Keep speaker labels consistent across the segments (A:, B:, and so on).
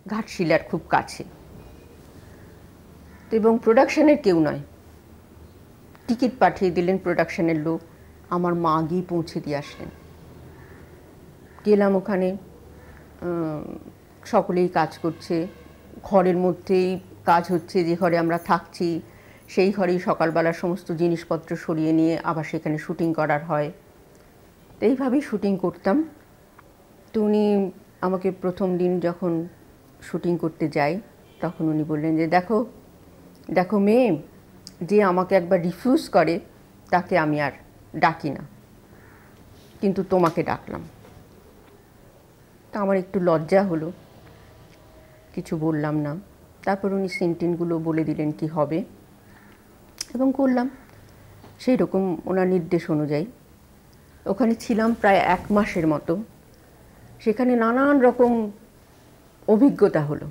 A: ঘাটশিলার খুব কাছে, তো এবং প্রোডাকশনের কেউ নয়, টিকিট পাঠিয়ে দিলেন প্রোডাকশনের লোক, আমার মা গিয়ে পৌঁছে দিয়ে আসলেন। গেলাম ওখানে, সকলেই কাজ করছে, ঘরের মধ্যেই কাজ হচ্ছে, যে ঘরে আমরা থাকছি সেই ঘরেই সকালবেলা সমস্ত জিনিসপত্র সরিয়ে নিয়ে আবার সেখানে শুটিং করার হয়। তো এইভাবেই শুটিং করতাম। তো উনি আমাকে প্রথম দিন যখন শুটিং করতে যাই তখন উনি বললেন যে দেখো দেখো মেয়ে, যে আমাকে একবার রিফিউজ করে তাকে আমি আর ডাকি না, কিন্তু তোমাকে ডাকলাম। তা আমার একটু লজ্জা হলো, কিছু বললাম না। তারপর উনি সিনটিনগুলো বলে দিলেন কি হবে এবং করলাম সেই রকম ওনার নির্দেশ অনুযায়ী। ওখানে ছিলাম প্রায় 1 মাসের মতো। সেখানে নানান রকম অভিজ্ঞতা হলো,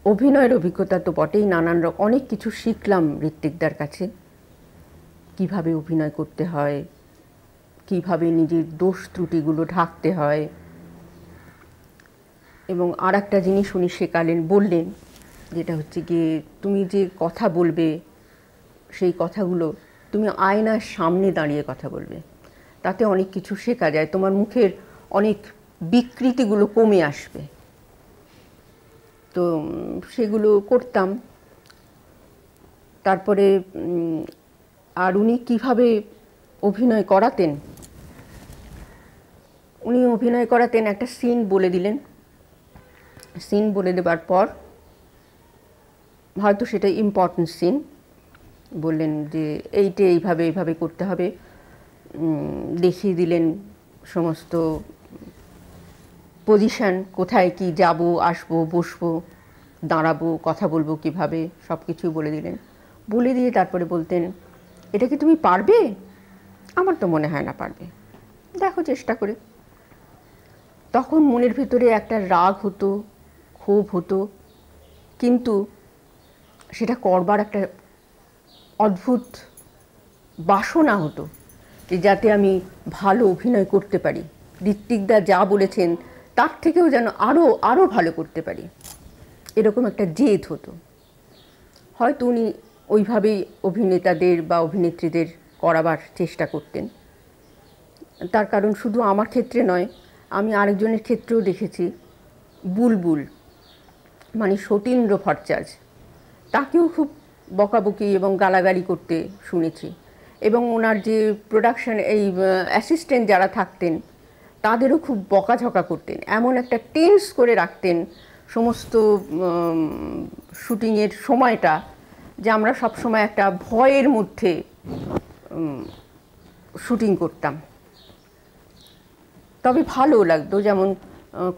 A: অভিনয়ের অভিজ্ঞতা তো বটেই, নানান রকম অনেক কিছু শিখলাম ঋত্বিকদার কাছে, কিভাবে অভিনয় করতে হয়, কিভাবে নিজের দোষ ত্রুটিগুলো ঢাকতে হয়। এবং আর একটা জিনিস উনি শেখালেন, বললেন, যেটা হচ্ছে গিয়ে তুমি যে কথা বলবে সেই কথাগুলো তুমি আয়নার সামনে দাঁড়িয়ে কথা বলবে, তাতে অনেক কিছু শেখা যায়, তোমার মুখের অনেক বিকৃতিগুলো কমে আসবে। তো সেগুলো করতাম। তারপরে আর উনি কীভাবে অভিনয় করাতেন, উনি অভিনয় করাতেন, একটা সিন বলে দিলেন, সিন বলে দেবার পর হয়তো সেটা ইম্পর্টেন্ট সিন, বললেন যে এইটা এইভাবে এইভাবে করতে হবে, দেখিয়ে দিলেন সমস্ত পজিশন, কোথায় কি যাব, আসবো, বসবো, দাঁড়াবো, কথা বলবো কিভাবে, সব কিছুই বলে দিলেন। বলে দিয়ে তারপরে বলতেন, এটা কি তুমি পারবে? আমার তো মনে হয় না পারবে, দেখো চেষ্টা করে। তখন মনের ভিতরে একটা রাগ হতো, ক্ষোভ হতো, কিন্তু সেটা করবার একটা অদ্ভুত বাসনা হতো যে যাতে আমি ভালো অভিনয় করতে পারি, ঋত্বিকদা যা বলেছেন তার থেকেও যেন আরও আরও ভালো করতে পারি, এরকম একটা জেদ হতো। হয়তো উনি ওইভাবেই অভিনেতাদের বা অভিনেত্রীদের করাবার চেষ্টা করতেন। তার কারণ শুধু আমার ক্ষেত্রে নয়, আমি আরেকজনের ক্ষেত্রেও দেখেছি, বুলবুল মানে সতীন্দ্র ভট্টাচার্য, তাকেও খুব বকাবকি এবং গালাগালি করতে শুনেছি। এবং ওনার যে প্রোডাকশন এই অ্যাসিস্ট্যান্ট যারা থাকতেন তাদেরও খুব বকাঝকা করতেন, এমন একটা টেন্স করে রাখতেন সমস্ত শুটিংয়ের সময়টা, যে আমরা সবসময় একটা ভয়ের মধ্যে শুটিং করতাম। তবে ভালো লাগতো, যেমন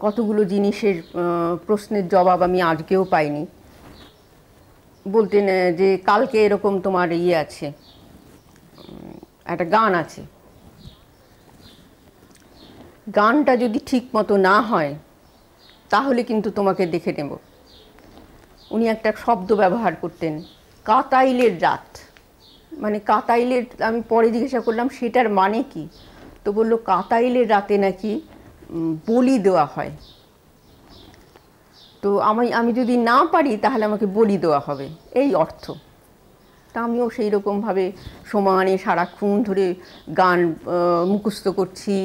A: কতগুলো জিনিসের প্রশ্নের জবাব আমি আজকেও পাইনি। বলতেন যে কালকে এরকম তোমার ইয়ে আছে, একটা গান আছে, গানটা যদি ঠিক মতো না হয় তাহলে কিন্তু তোমাকে দেখে নেব। উনি একটা শব্দ ব্যবহার করতেন, কাতাইলের রাত, মানে কাতাইলের, আমি পরে জিজ্ঞাসা করলাম সেটার মানে কি, তো বললো কাতাইলের রাতে নাকি বলি দেওয়া হয়, তো আমি যদি না পারি তাহলে আমাকে বলি দেওয়া হবে, এই অর্থ। তা আমিও সেই রকমভাবে সমানে সারাক্ষণ ধরে গান মুখস্থ করছি,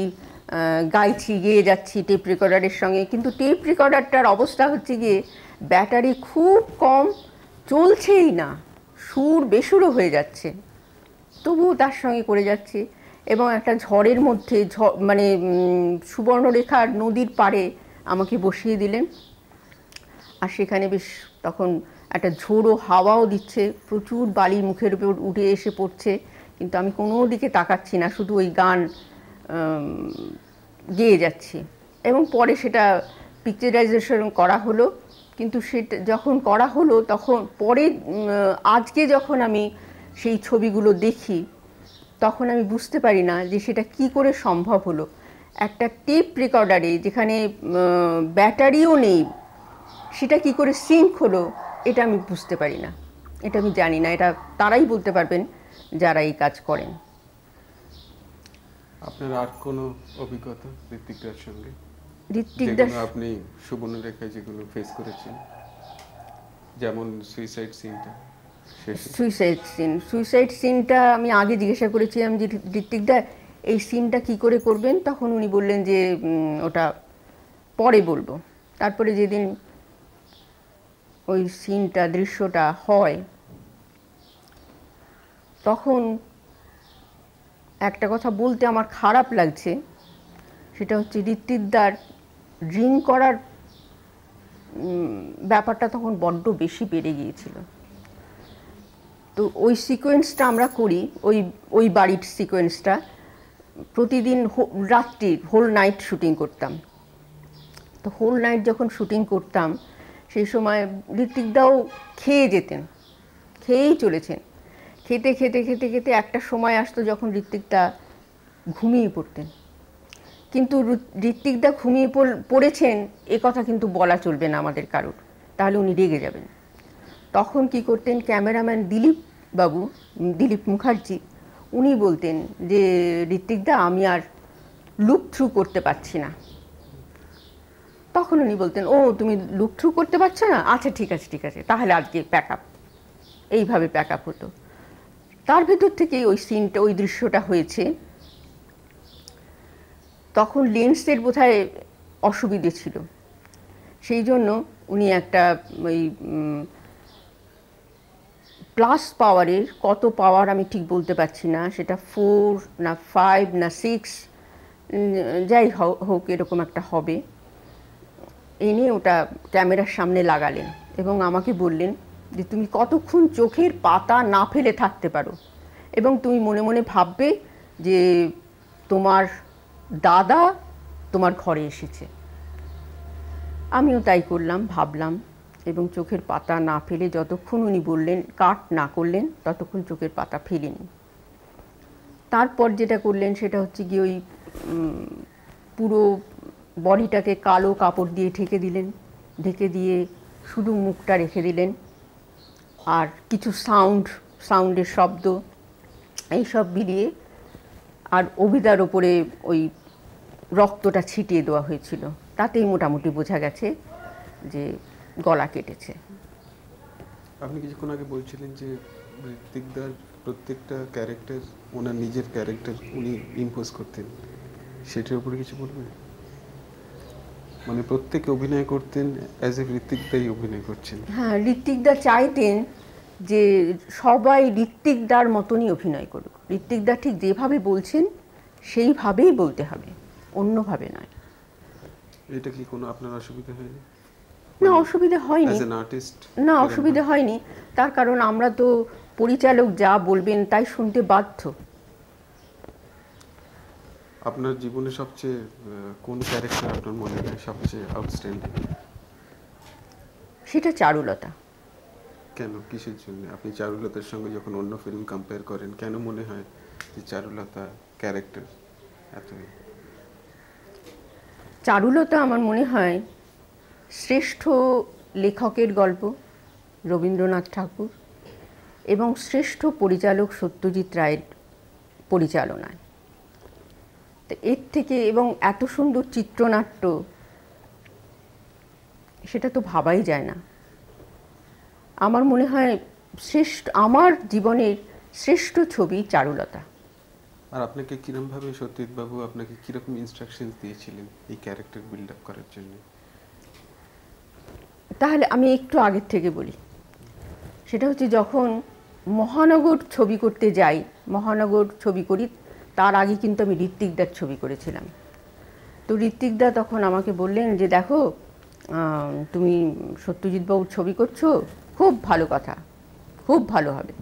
A: গাইছি, গেয়ে যাচ্ছি টেপ রেকর্ডারের সঙ্গে। কিন্তু টেপ রেকর্ডারটার অবস্থা হচ্ছে গিয়ে ব্যাটারি খুব কম, চলছেই না, সুর বেসুরো হয়ে যাচ্ছে, তবুও তার সঙ্গে করে যাচ্ছি। এবং একটা ঝড়ের মধ্যে, মানে সুবর্ণরেখার নদীর পাড়ে আমাকে বসিয়ে দিলেন, আর সেখানে বেশ তখন একটা ঝোড়ো হাওয়াও দিচ্ছে, প্রচুর বালি মুখের উপর উঠে এসে পড়ছে, কিন্তু আমি কোনো দিকে তাকাচ্ছি না, শুধু ওই গান গেয়ে যাচ্ছি। এবং পরে সেটা পিকচারাইজেশন করা হলো, কিন্তু সেটা যখন করা হলো তখন পরে আজকে যখন আমি সেই ছবিগুলো দেখি তখন আমি বুঝতে পারি না যে সেটা কি করে সম্ভব হলো। একটা টেপ রেকর্ডারে যেখানে ব্যাটারিও নেই, সেটা কি করে সিঙ্ক হলো এটা আমি বুঝতে পারি না, এটা আমি জানি না, এটা তারাই বলতে পারবেন যারা এই কাজ করেন।
B: আপনার আর কোনো অভিজ্ঞতা ঋত্বিকদার সঙ্গে?
A: ঋত্বিক দাস
B: আপনি সুবর্ণরেখায় যেগুলো ফেস করেছেন, যেমন সুইসাইড সিনটা,
A: সুইসাইড সিনটা আমি আগে জিজ্ঞাসা করেছিলাম যে ঋত্বিক দা এই সিনটা কি করে করবেন, তখন উনি বললেন যে ওটা পরে বলবো। তারপরে যেদিন ওই সিনটা দৃশ্যটা হয় তখন একটা কথা বলতে আমার খারাপ লাগছে, সেটা হচ্ছে ঋত্বিক দার ড্রিঙ্ক করার ব্যাপারটা তখন বড্ড বেশি বেড়ে গিয়েছিল। তো ওই সিকোয়েন্সটা আমরা করি, ওই বাড়ির সিকোয়েন্সটা প্রতিদিন রাত্রি হোল নাইট শুটিং করতাম। তো হোল নাইট যখন শুটিং করতাম সেই সময় ঋত্বিকদাও খেয়ে যেতেন, খেয়েই চলেছেন। খেতে খেতে খেতে খেতে একটা সময় আসতো যখন ঋত্বিকদা ঘুমিয়ে পড়তেন। কিন্তু ঋত্বিকদা ঘুমিয়ে পড়েছেন এ কথা কিন্তু বলা চলবে না আমাদের কারোর, তাহলে উনি রেগে যাবেন। তখন কি করতেন, ক্যামেরাম্যান দিলীপ মুখার্জি, উনি বলতেন যে ঋত্বিকদা আমি আর লুক থ্রু করতে পারছি না। তখন উনি বলতেন, ও তুমি লুক থ্রু করতে পারছো না, আচ্ছা ঠিক আছে ঠিক আছে, তাহলে আজকে প্যাক আপ। এইভাবে প্যাক আপ হতো। তার ভেতর থেকেই ওই সিনটা, ওই দৃশ্যটা হয়েছে। তখন লেন্সের বোধহয় অসুবিধে ছিল, সেই জন্য উনি একটা ওই প্লাস পাওয়ারের, কত পাওয়ার আমি ঠিক বলতে পারছি না, সেটা 4 না 5 না 6 যাই হোক এরকম একটা হবে, এনে ওটা ক্যামেরার সামনে লাগালেন এবং আমাকে বললেন যে তুমি কতক্ষণ চোখের পাতা না ফেলে থাকতে পারো এবং তুমি মনে মনে ভাববে যে তোমার দাদা তোমার ঘরে এসেছে। আমিও তাই করলাম, ভাবলাম এবং চোখের পাতা না ফেলে যতক্ষণ উনি বললেন, কাট না করলেন, ততক্ষণ চোখের পাতা ফেলিনি। তারপর যেটা করলেন সেটা হচ্ছে গিয়ে ওই পুরো বডিটাকে কালো কাপড় দিয়ে ঢেকে দিলেন, ঢেকে দিয়ে শুধু মুখটা রেখে দিলেন, আর কিছু সাউন্ডের শব্দ এইসব মিলিয়ে, আর অভিদার ওপরে ওই রক্তটা ছিটিয়ে দেওয়া হয়েছিল, তাতেই মোটামুটি বোঝা গেছে যে গলা কেটেছে।
B: আপনি কিছুক্ষণ আগে বলছিলেন যে ঋত্বিকদার প্রত্যেকটা ক্যারেক্টার ওনার নিজের ক্যারেক্টার উনি ইম্পোজ করতেন, সেটার উপরে কিছু বলবেন? মানে প্রত্যেকে অভিনয় করতেন অ্যাজ এ ঋত্বিকদাই অভিনয় করছেন।
A: হ্যাঁ, ঋত্বিকদা চাইতেন যে সবাই ঋত্বিকদার মতনই অভিনয় করুক, ঋত্বিকদা ঠিক যেভাবে বলছেন সেইভাবেই বলতে হবে, অন্যভাবে নয়।
B: এটা কি কোনো আপনার অসুবিধা হয়নি?
A: না, অসুবিধা হয়নি।
B: অ্যাজ অ্যান আর্টিস্ট
A: না, অসুবিধা হয়নি, তার কারণ আমরা তো পরিচালক যা বলবেন তাই শুনতে বাধ্য।
B: আপনার জীবনে সবচেয়ে কোন ক্যারেক্টার আপনার মনে হয় সবচেয়ে আউটস্ট্যান্ডিং?
A: সেটা চারুলতা।
B: কেন, কিসের জন্য? আপনি চারুলতার সঙ্গে যখন অন্য ফিল্ম কম্পেয়ার করেন, কেন মনে হয় যে চারুলতা ক্যারেক্টার এত?
A: চারুলতা আমার মনে হয় শ্রেষ্ঠ লেখকের গল্প রবীন্দ্রনাথ ঠাকুর এবং শ্রেষ্ঠ পরিচালক সত্যজিৎ রায়ের পরিচালনায়। তো এর থেকে, এবং এত সুন্দর চিত্রনাট্য, সেটা তো ভাবাই যায় না। আমার মনে হয় আমার জীবনের শ্রেষ্ঠ ছবি চারুলতা।
B: আর আপনাকে কিরকমভাবে সত্যজিৎবাবু আপনাকে কিরকম ইনস্ট্রাকশন দিয়েছিলেন এই ক্যারেক্টার বিল্ড আপ করার জন্য?
A: তাহলে আমি একটু আগের থেকে বলি। সেটা হচ্ছে যখন মহানগর ছবি করতে যাই, মহানগর ছবি করি, তার আগে কিন্তু আমি ঋত্বিকদার ছবি করেছিলাম। তো ঋত্বিকদা তখন আমাকে বললেন যে দেখো তুমি সত্যজিৎবাবুর ছবি করছো, খুব ভালো কথা, খুব ভালো হবে,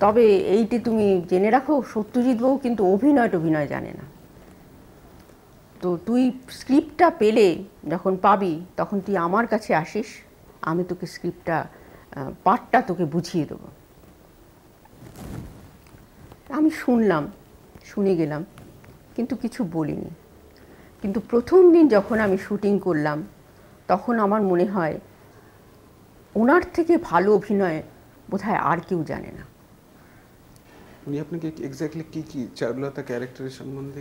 A: তবে এইটি তুমি জেনে রাখো সত্যজিৎবাবু কিন্তু অভিনয় জানে না। তো তুই স্ক্রিপ্টটা পেলে, যখন পাবি তখন তুই আমার কাছে আসিস, আমি তোকে স্ক্রিপ্টটা, পার্টটা তোকে বুঝিয়ে দেবো। আমি শুনলাম, শুনে গেলাম, কিন্তু কিছু বলিনি। কিন্তু প্রথম দিন যখন আমি শুটিং করলাম তখন আমার মনে হয় ওনার থেকে ভালো অভিনয় বোধহয় আর কেউ জানে না।
B: উনি আপনাকে এক্স্যাক্টলি কি চারুলতা ক্যারেক্টারের সম্বন্ধে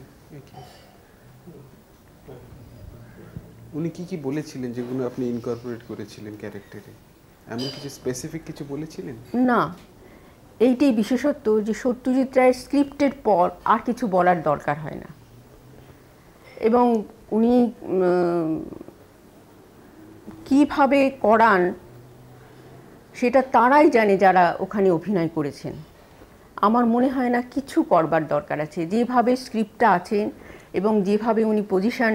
B: উনি কি কি বলেছিলেন যেগুলো আপনি ইনকর্পোরেট করেছিলেন ক্যারেক্টারে? এমন কিছু স্পেসিফিক কিছু বলেছিলেন?
A: না, এইটাই বিশেষত্ব যে সত্যজিৎ রায়ের স্ক্রিপ্টের পর আর কিছু বলার দরকার হয় না। এবং উনি কিভাবে করান সেটা তারাই জানে যারা ওখানে অভিনয় করেছেন। আমার মনে হয় না কিছু করবার দরকার আছে। যেভাবে স্ক্রিপ্টটা আছে এবং যেভাবে উনি পজিশন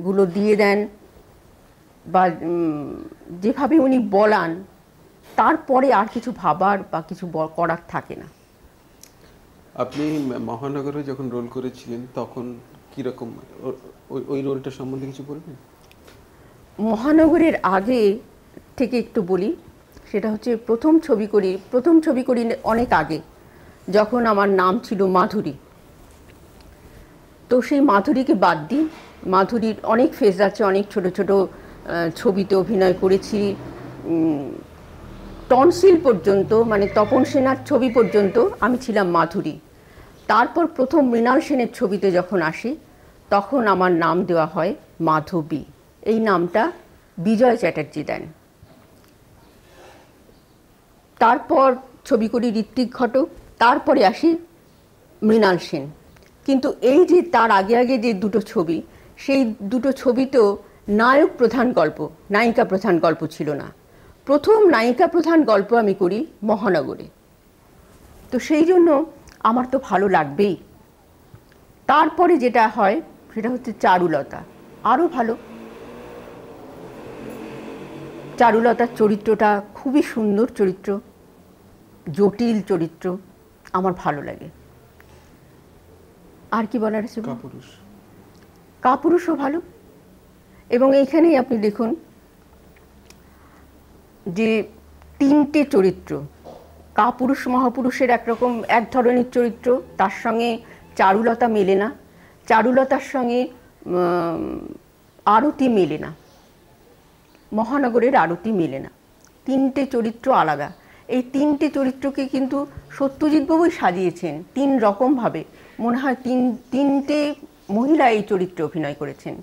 A: গুলো দিয়ে দেন বা যেভাবে উনি বলান, তারপরে আর কিছু ভাবার বা কিছু করার থাকে না।
B: আপনি মহানগরে যখন রোল করেছিলেন তখন কিরকম ওই রোলটা সম্বন্ধে কিছু বলবেন?
A: মহানগরের আগে থেকে একটু বলি। সেটা হচ্ছে প্রথম ছবি করি অনেক আগে, যখন আমার নাম ছিল মাধুরী। তো সেই মাধুরীকে বাদ দিই, মাধুরীর অনেক ফেজ আছে, অনেক ছোট ছোট ছবিতে অভিনয় করেছি। টনসিল পর্যন্ত, মানে তপন সেনার ছবি পর্যন্ত আমি ছিলাম মাধুরী। তারপর প্রথম মৃণাল সেনের ছবিতে যখন আসি, তখন আমার নাম দেওয়া হয় মাধবী। এই নামটা বিজয় চ্যাটার্জি দেন। তারপর ছবি করি ঋত্বিক ঘটক, তারপরে আসি মৃণাল সেন। কিন্তু এই যে তার আগে আগে যে দুটো ছবি, সেই দুটো ছবিতেও নায়ক প্রধান গল্প, নায়িকা প্রধান গল্প ছিল না। প্রথম নায়িকা প্রধান গল্প আমি করি মহানগরে। তো সেই জন্য আমার তো ভালো লাগবেই। তারপরে যেটা হয় সেটা হচ্ছে চারুলতা, আরও ভালো। চারুলতার চরিত্রটা খুবই সুন্দর চরিত্র, জটিল চরিত্র, আমার ভালো লাগে। আর কি বলার আছে?
B: কাপুরুষ।
A: কাপুরুষও ভালো। এবং এইখানেই আপনি দেখুন যে তিনটে চরিত্র, কাপুরুষ মহাপুরুষের একরকম এক ধরনের চরিত্র, তার সঙ্গে চারুলতা মেলে না, চারুলতার সঙ্গে আরতি মেলে না, মহানগরের আরতি মেলে না। তিনটে চরিত্র আলাদা। এই তিনটে চরিত্রকে কিন্তু সত্যজিৎবাবুই সাজিয়েছেন তিন রকমভাবে। মনে হয় তিনটে মহিলা এই চরিত্রে অভিনয় করেছেন,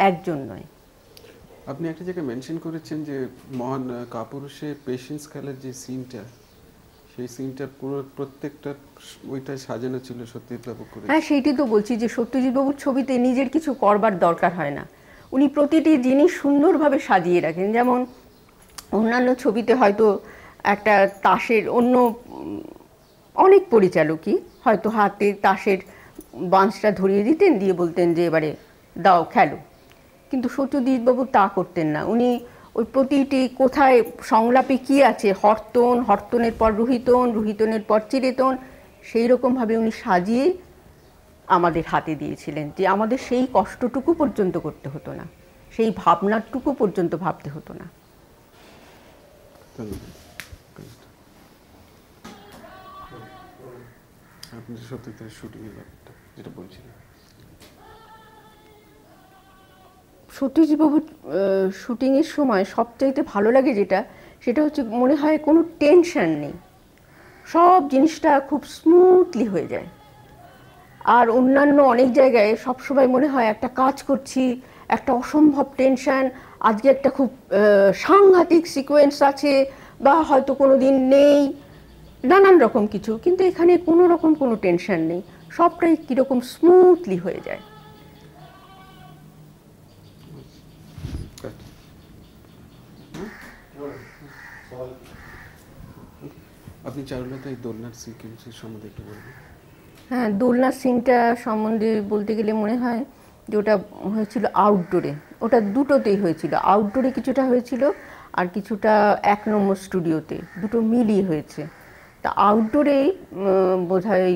A: একজন নয়।
B: আপনি একটা জায়গায় মেনশন করেছেন যে মহান কাপুরুষে পেশেন্স খেলার যে সিনটা, সেই সিনটার পুরো প্রত্যেকটা ওইটা সাজানো ছিল সত্যজিৎবাবু করে।
A: হ্যাঁ, সেইটি তো বলছি যে সত্যজিৎবাবুর ছবিতে নিজের কিছু করবার দরকার হয় না। উনি প্রতিটি জিনিস সুন্দরভাবে সাজিয়ে রাখেন। যেমন অন্যান্য ছবিতে হয়তো একটা তাসের অন্য অনেক পরিচালকই হয়তো হাতে তাসের বাঁশটা ধরিয়ে দিতেন, দিয়ে বলতেন যে এবারে দাও খেলো। কিন্তু সত্যজিৎবাবু তা করতেন না। উনি ওই প্রতিটি কোথায় সংলাপে কী আছে, হর্তন, হর্তনের পর রুহিতন, রুহিতনের পর চিরেতন, সেই রকমভাবে উনি সাজিয়ে আমাদের হাতে দিয়েছিলেন, যে আমাদের সেই কষ্টটুকু পর্যন্ত করতে হতো না, সেই ভাবনাটুকু পর্যন্ত ভাবতে হতো না।
B: আপনি সত্যজিৎ শুটিংয়ের ব্যাপারটা যেটা বলছিলেন।
A: সত্যজিৎবাবুর শুটিংয়ের সময় সবচাইতে ভালো লাগে যেটা, সেটা হচ্ছে মনে হয় কোনো টেনশন নেই, সব জিনিসটা খুব স্মুথলি হয়ে যায়। আর অন্যান্য অনেক জায়গায় সবসময় মনে হয় একটা কাজ করছি, একটা অসম্ভব টেনশন, আজকে একটা খুব সাংঘাতিক সিকোয়েন্স আছে, বা হয়তো কোনো দিন নেই, নানান রকম কিছু। কিন্তু এখানে কোনো রকম কোনো টেনশন নেই, সবটাই কীরকম স্মুথলি হয়ে যায়।
B: আপনি চারুলতায় দোলনার সিকোয়েন্সের সম্বন্ধে একটু বলবেন?
A: হ্যাঁ, দোলনার সিনটা সম্বন্ধে বলতে গেলে মনে হয় যে ওটা হয়েছিল আউটডোরে। ওটা দুটোতেই হয়েছিল, আউটডোরে কিছুটা হয়েছিল আর কিছুটা 1 নম্বর স্টুডিওতে, দুটো মিলিয়ে হয়েছে। তা আউটডোরে বোধহয়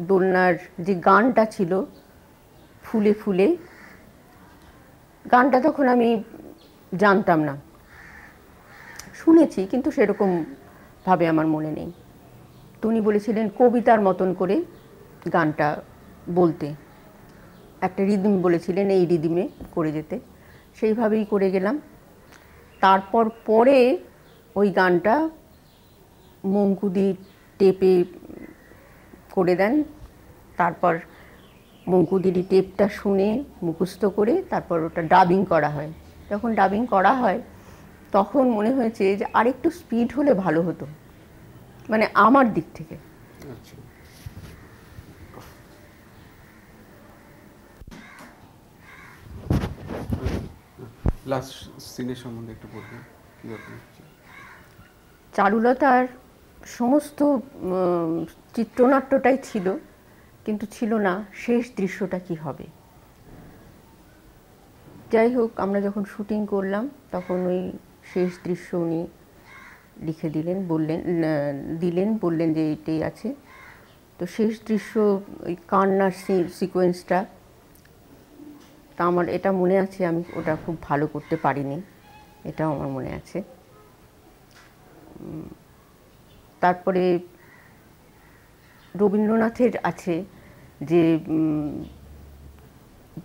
A: দোলনার যে গানটা ছিল ফুলে ফুলে, গানটা তখন আমি জানতাম না, শুনেছি কিন্তু সেরকমভাবে আমার মনে নেই। তো উনি বলেছিলেন কবিতার মতন করে গানটা বলতে, একটা রিদিম বলেছিলেন এই রিদিমে করে যেতে, সেইভাবেই করে গেলাম। তারপর পরে ওই গানটা মঙ্কুদি টেপে করে দেন। তারপর মঙ্কুদিরি টেপটা শুনে মুখস্থ করে তারপর ওটা ডাবিং করা হয়। যখন ডাবিং করা হয় তখন মনে হয়েছে যে আরেকটু স্পিড হলে ভালো হতো, মানে আমার দিক থেকে।
B: আচ্ছা, লাস্ট সিনের সম্বন্ধে একটু বলবেন কি ব্যাপার?
A: চারুলতার সমস্ত চিত্রনাট্যটাই ছিল, কিন্তু ছিল না শেষ দৃশ্যটা কি হবে। যাই হোক, আমরা যখন শুটিং করলাম তখন ওই শেষ দৃশ্য উনি লিখে বললেন যে এইটাই আছে। তো শেষ দৃশ্য ওই কান্নার সিকোয়েন্সটা, তা আমার এটা মনে আছে, আমি ওটা খুব ভালো করতে পারিনি, এটাও আমার মনে আছে। তারপরে রবীন্দ্রনাথের আছে যে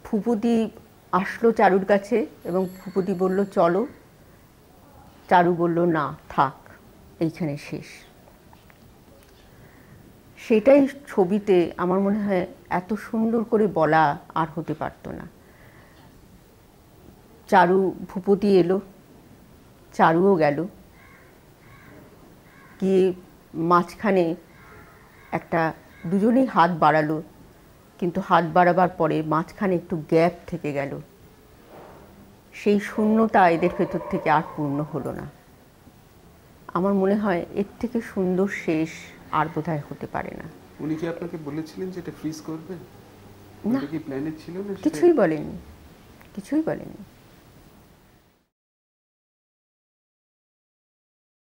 A: ভূপতি আসলো চারুর কাছে এবং ভূপতি বলল চলো, চারু বলল না থাক, এইখানে শেষ। সেটাই ছবিতে আমার মনে হয় এত সুন্দর করে বলা আর হতে পারতো না। চারু, ভূপতি এলো, চারুও গেল, গিয়ে মাঝখানে একটা দুজনেই হাত বাড়ালো, কিন্তু হাত বাড়াবার পরে মাঝখানে একটু গ্যাপ থেকে গেল। সেই শূন্যতা এদের ভেতর থেকে আর পূর্ণ হলো না। আমার মনে হয় এর থেকে সুন্দর শেষ আর বোধহয় হতে পারে না।
B: উনি কি আপনাকে বলেছিলেন যে এটা ফ্রিজ করবে?
A: না,
B: এটা কি প্ল্যানে ছিল না?
A: কিছুই বলেনি, কিছুই বলেনি।